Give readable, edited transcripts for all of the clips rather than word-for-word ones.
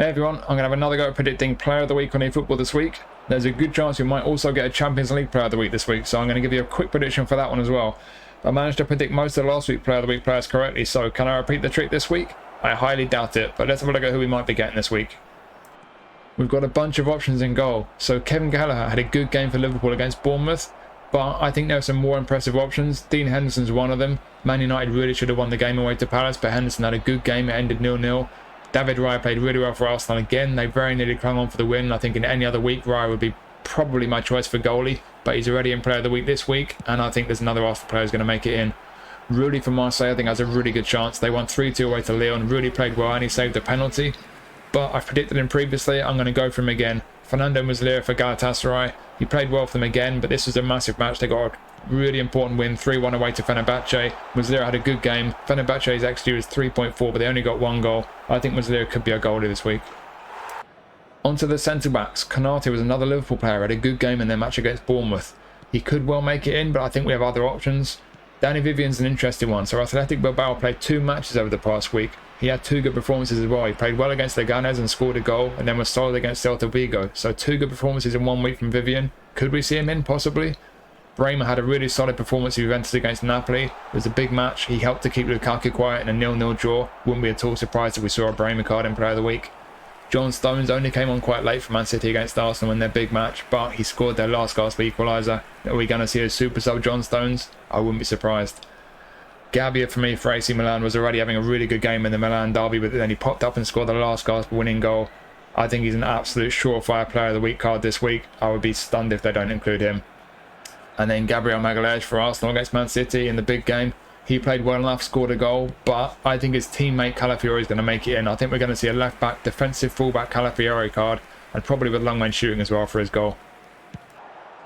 Hey everyone, I'm going to have another go at predicting Player of the Week on eFootball this week. There's a good chance we might also get a Champions League Player of the Week this week, so I'm going to give you a quick prediction for that one as well. I managed to predict most of the last week Player of the Week players correctly, so can I repeat the trick this week? I highly doubt it, but let's have a look at who we might be getting this week. We've got a bunch of options in goal. So Kevin Gallagher had a good game for Liverpool against Bournemouth, but I think there are some more impressive options. Dean Henderson's one of them. Man United really should have won the game away to Palace, but Henderson had a good game. It ended 0-0. David Raya played really well for Arsenal again. They very nearly clung on for the win. I think in any other week, Raya would be probably my choice for goalie, but he's already in Player of the Week this week, and I think there's another Arsenal player who's going to make it in. Rudy from Marseille, I think, has a really good chance. They won 3-2 away to Lyon. Rudy played well, and he saved a penalty. But I've predicted him previously. I'm going to go for him again. Fernando Muslera for Galatasaray. He played well for them again, but this was a massive match. They got a really important win, 3-1 away to Fenerbahce. Muslera had a good game. Fenerbahce's XG was 3.4, but they only got one goal. I think Muslera could be a goalie this week. On to the centre-backs. Konate was another Liverpool player, had a good game in their match against Bournemouth. He could well make it in, but I think we have other options. Danny Vivian's an interesting one. So Athletic Bilbao played 2 matches over the past week. He had 2 good performances as well. He played well against Leganés and scored a goal, and then was solid against Celta Vigo. So 2 good performances in 1 week from Vivian. Could we see him in? Possibly. Bremer had a really solid performance with Juventus against Napoli. It was a big match. He helped to keep Lukaku quiet in a 0-0 draw. Wouldn't be at all surprised if we saw a Bremer card in Player of the Week. John Stones only came on quite late for Man City against Arsenal in their big match, but he scored their last gasp equaliser. Are we going to see a super sub John Stones? I wouldn't be surprised. Gabbia for me for AC Milan was already having a really good game in the Milan derby, but then he popped up and scored the last gasp winning goal. I think he's an absolute surefire Player of the Week card this week. I would be stunned if they don't include him. And then Gabriel Magalhaes for Arsenal against Man City in the big game. He played well enough, scored a goal, but I think his teammate Calafiori is going to make it in. I think we're going to see a left-back, defensive fullback Calafiori card, and probably with long-range shooting as well for his goal.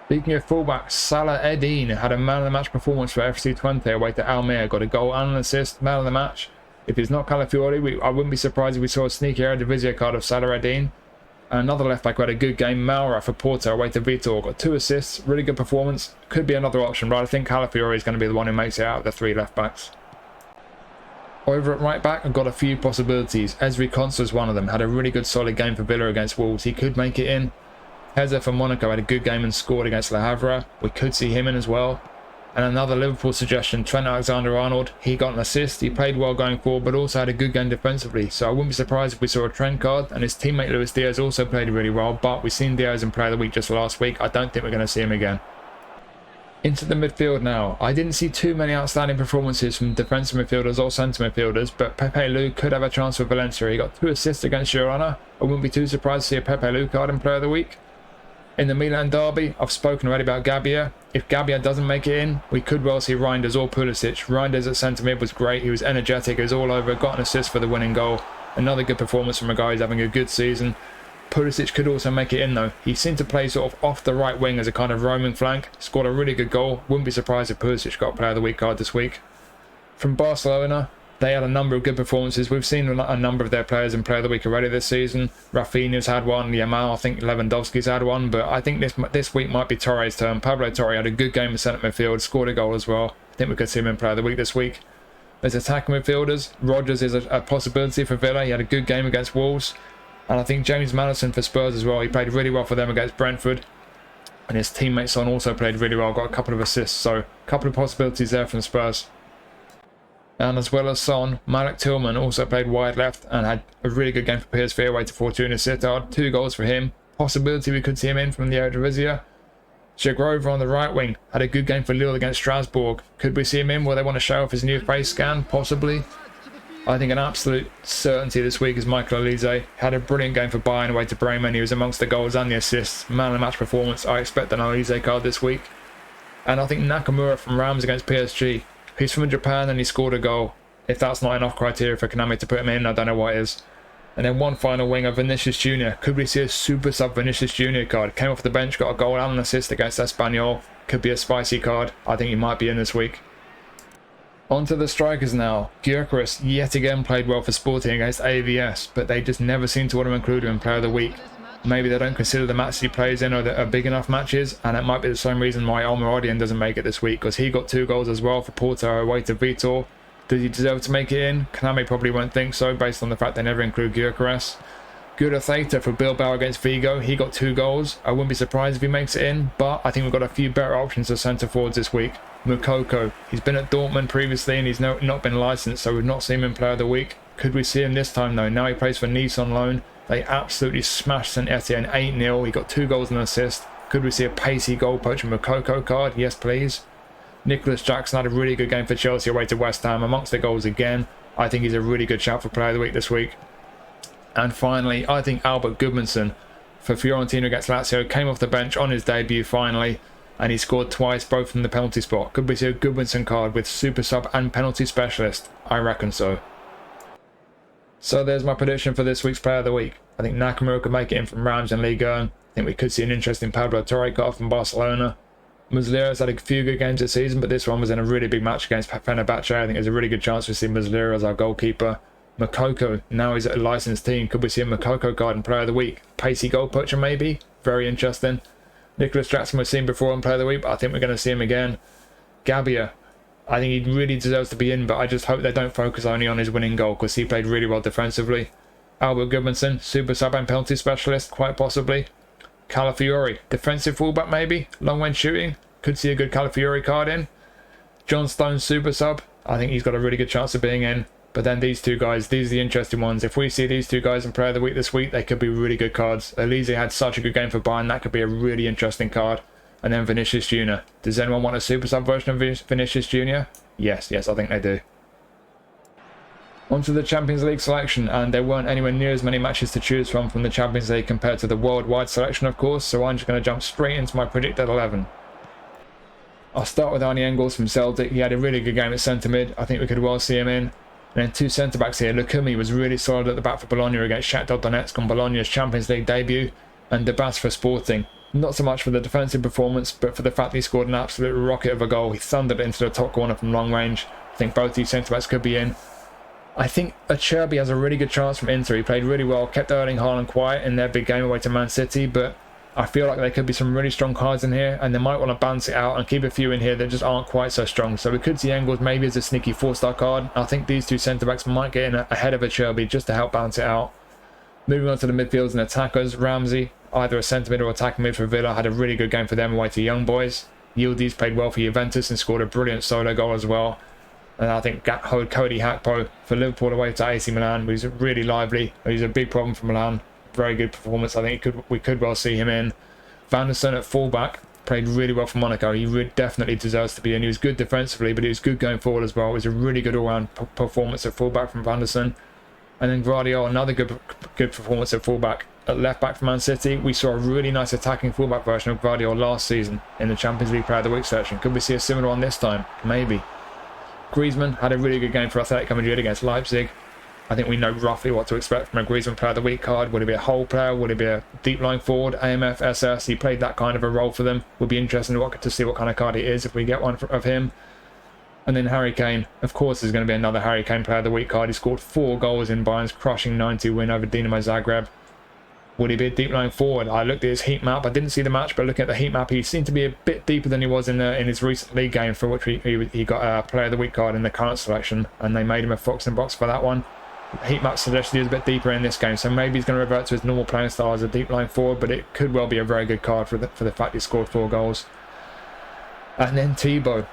Speaking of fullbacks, Salah Eddin had a man-of-the-match performance for FC Twente away to Almere. Got a goal and an assist, man of the match. If it's not Calafiori, I wouldn't be surprised if we saw a sneaky Eredivisie card of Salah Eddin. Another left-back who had a good game, Maura for Porto away to Vitor. Got 2 assists, really good performance. Could be another option, but I think Calafiori is going to be the one who makes it out of the 3 left-backs. Over at right-back, I've got a few possibilities. Ezri Konsa is one of them. Had a really good solid game for Villa against Wolves. He could make it in. Heze for Monaco had a good game and scored against Le Havre. We could see him in as well. And another Liverpool suggestion, Trent Alexander-Arnold. He got an assist. He played well going forward, but also had a good game defensively. So I wouldn't be surprised if we saw a Trent card. And his teammate Luis Diaz also played really well, but we've seen Diaz in Player of the Week just last week. I don't think we're going to see him again. Into the midfield now. I didn't see too many outstanding performances from defensive midfielders or centre midfielders, but Pepe Lu could have a chance for Valencia. He got 2 assists against Girona. I wouldn't be too surprised to see a Pepe Lu card in Player of the Week. In the Milan derby, I've spoken already about Gabbia. If Gabbia doesn't make it in, we could well see Reinders or Pulisic. Reinders at centre mid was great. He was energetic. He was all over. Got an assist for the winning goal. Another good performance from a guy who's having a good season. Pulisic could also make it in though. He seemed to play sort of off the right wing as a kind of roaming flank. Scored a really good goal. Wouldn't be surprised if Pulisic got Player of the Week card this week. From Barcelona, they had a number of good performances. We've seen a number of their players in Player of the Week already this season. Rafinha's had one, Yamal, I think Lewandowski's had one, but I think this week might be Torre's turn. Pablo Torre had a good game in centre midfield, scored a goal as well. I think we could see him in Player of the Week this week. There's attacking midfielders. Rodgers is a possibility for Villa. He had a good game against Wolves. And I think James Maddison for Spurs as well. He played really well for them against Brentford. And his teammate Son also played really well, got a couple of assists. So a couple of possibilities there from Spurs. And as well as Son, Malik Tillman also played wide left and had a really good game for PSV away to Fortuna Sittard. 2 goals for him. Possibility we could see him in from the Eredivisie. Shagrova on the right wing had a good game for Lille against Strasbourg. Could we see him in? Will they want to show off his new face scan? Possibly. I think an absolute certainty this week is Michael Olise. Had a brilliant game for Bayern away to Bremen. He was amongst the goals and the assists. Man of the match performance. I expect an Olise card this week. And I think Nakamura from Rams against PSG. He's from Japan and he scored a goal. If that's not enough criteria for Konami to put him in, I don't know what is. And then one final winger, Vinicius Jr. Could we see a super sub Vinicius Jr. card? Came off the bench, got a goal and an assist against Espanyol. Could be a spicy card. I think he might be in this week. On to the strikers now. Gyökeres yet again played well for Sporting against AVS, but they just never seem to want to include him in Player of the Week. Maybe they don't consider the matches he plays in are big enough matches, and that might be the same reason why Almiradian doesn't make it this week, because he got 2 goals as well for Porto away to Vitor. Does he deserve to make it in? Konami probably won't think so, based on the fact they never include Gyökeres. Good Theta for Bilbao against Vigo. He got 2 goals. I wouldn't be surprised if he makes it in, but I think we've got a few better options as centre forwards this week. Mukoko, he's been at Dortmund previously and he's not been licensed, so we've not seen him in Player of the Week. Could we see him this time though? Now he plays for Nice on loan. They absolutely smashed St Etienne 8-0. He got 2 goals and an assist. Could we see a pacey goal poacher Mukoko card? Yes, please. Nicholas Jackson had a really good game for Chelsea away to West Ham. Amongst the goals again, I think he's a really good shout for Player of the Week this week. And finally, I think Albert Gudmundsson for Fiorentina against Lazio came off the bench on his debut finally, and he scored twice, both from the penalty spot. Could we see a Gudmundsson card with super sub and penalty specialist? I reckon so. So there's my prediction for this week's Player of the Week. I think Nakamura could make it in from Rams and Ligue 1. I think we could see an interesting Pablo Torre card from Barcelona. Muslera's had a few good games this season, but this one was in a really big match against Fenerbahce. I think there's a really good chance we see Muslera as our goalkeeper. Mukoko, now he's at a licensed team. Could we see a Mukoko card in Player of the Week? Pacey goal poacher maybe? Very interesting. Nicholas Jackson we've seen before on Player of the Week, but I think we're going to see him again. Gabbia, I think he really deserves to be in, but I just hope they don't focus only on his winning goal because he played really well defensively. Albert Gudmundsson, super sub and penalty specialist, quite possibly. Calafiori, defensive fullback maybe? Long range shooting? Could see a good Calafiori card in. John Stones, super sub. I think he's got a really good chance of being in. But then these 2 guys, these are the interesting ones. If we see these 2 guys in Player of the Week this week, they could be really good cards. Elise had such a good game for Bayern, that could be a really interesting card. And then Vinicius Jr. Does anyone want a super sub version of Vinicius Jr.? Yes, I think they do. On to the Champions League selection, and there weren't anywhere near as many matches to choose from the Champions League compared to the worldwide selection, of course, so I'm just going to jump straight into my predicted 11. I'll start with Arnie Engels from Celtic. He had a really good game at centre mid. I think we could well see him in. And then 2 centre-backs here. Lukumi was really solid at the back for Bologna against Shakhtar Donetsk on Bologna's Champions League debut. And Debas for Sporting. Not so much for the defensive performance, but for the fact that he scored an absolute rocket of a goal. He thundered it into the top corner from long range. I think both these centre-backs could be in. I think Acerbi has a really good chance from Inter. He played really well, kept Erling Haaland quiet in their big game away to Man City, but I feel like there could be some really strong cards in here, and they might want to balance it out and keep a few in here that just aren't quite so strong. So we could see Engels maybe as a sneaky 4-star card. I think these 2 centre-backs might get in ahead of Acerbi just to help balance it out. Moving on to the midfields and attackers, Ramsey, either a centre mid or attacking mid for Villa, had a really good game for them away to Young Boys. Yildiz played well for Juventus and scored a brilliant solo goal as well. And I think Cody Gakpo for Liverpool away to AC Milan, who's really lively. He's a big problem for Milan. Very good performance. I think we could well see him in. Van der Sar at fullback played really well for Monaco. He definitely deserves to be in. He was good defensively, but he was good going forward as well. It was a really good all-round performance at fullback from Van der Sar. And then Gvardiol, another good performance at fullback. At left back for Man City, we saw a really nice attacking fullback version of Gvardiol last season in the Champions League Player of the Week selection. Could we see a similar one this time? Maybe. Griezmann had a really good game for Atletico Madrid against Leipzig. I think we know roughly what to expect from a Griezmann Player of the Week card. Would it be a whole player? Would it be a deep line forward? AMF, SS? He played that kind of a role for them. Would be interesting to see what kind of card it is if we get one of him. And then Harry Kane. Of course, there's going to be another Harry Kane Player of the Week card. He scored 4 goals in Bayern's crushing 9-2 win over Dinamo Zagreb. Would he be a deep line forward? I looked at his heat map. I didn't see the match, but looking at the heat map, he seemed to be a bit deeper than he was in his recent league game, for which he got a Player of the Week card in the current selection, and they made him a Fox and Box for that one. The heat map suggested he was a bit deeper in this game, so maybe he's going to revert to his normal playing style as a deep line forward, but it could well be a very good card for the fact he scored 4 goals. And then Thibaut.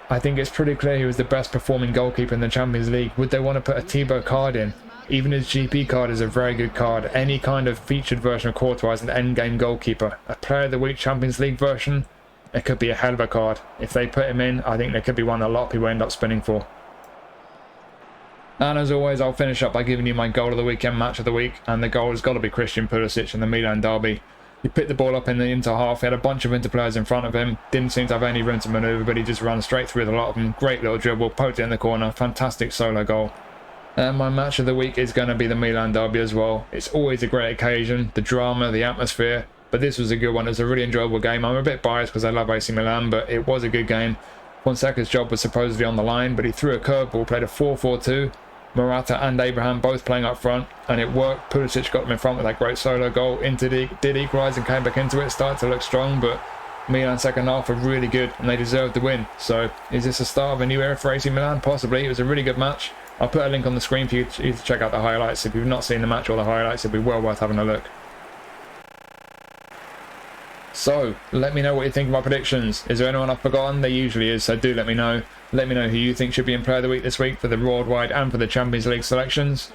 I think it's pretty clear he was the best performing goalkeeper in the Champions League. Would they want to put a Thibaut card in? Even his GP card is a very good card. Any kind of featured version of Courtois is an endgame goalkeeper. A Player of the Week Champions League version, it could be a hell of a card. If they put him in, I think there could be one that a lot of people end up spinning for. And as always, I'll finish up by giving you my goal of the weekend, match of the week. And the goal has got to be Christian Pulisic in the Milan derby. He picked the ball up in the Inter half. He had a bunch of Inter players in front of him. Didn't seem to have any room to manoeuvre, but he just ran straight through a lot of them. Great little dribble, poked it in the corner. Fantastic solo goal. And my match of the week is going to be the Milan derby as well. It's always a great occasion, the drama, the atmosphere. But this was a good one. It was a really enjoyable game. I'm a bit biased because I love AC Milan, but it was a good game. Fonseca's job was supposedly on the line, but he threw a curveball, played a 4-4-2. Morata and Abraham both playing up front, and it worked. Pulisic got them in front with that great solo goal. Inter did equalise and came back into it, started to look strong, but Milan second half were really good and they deserved the win. So is this the start of a new era for AC Milan? Possibly. It was a really good match. I'll put a link on the screen for you to check out the highlights. If you've not seen the match or the highlights, it'd be well worth having a look. So, let me know what you think of my predictions. Is there anyone I've forgotten? There usually is, so do let me know. Let me know who you think should be in Player of the Week this week for the worldwide and for the Champions League selections.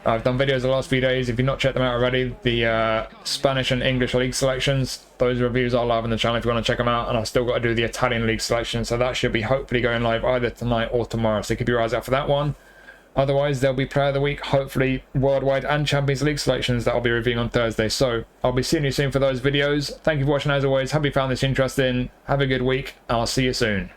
I've done videos the last few days. If you've not checked them out already, the Spanish and English League selections, those reviews are live on the channel if you want to check them out. And I've still got to do the Italian League selection, so that should be hopefully going live either tonight or tomorrow. So keep your eyes out for that one. Otherwise, there'll be Player of the Week, hopefully worldwide and Champions League selections that I'll be reviewing on Thursday. So I'll be seeing you soon for those videos. Thank you for watching as always. Hope you found this interesting. Have a good week. I'll see you soon.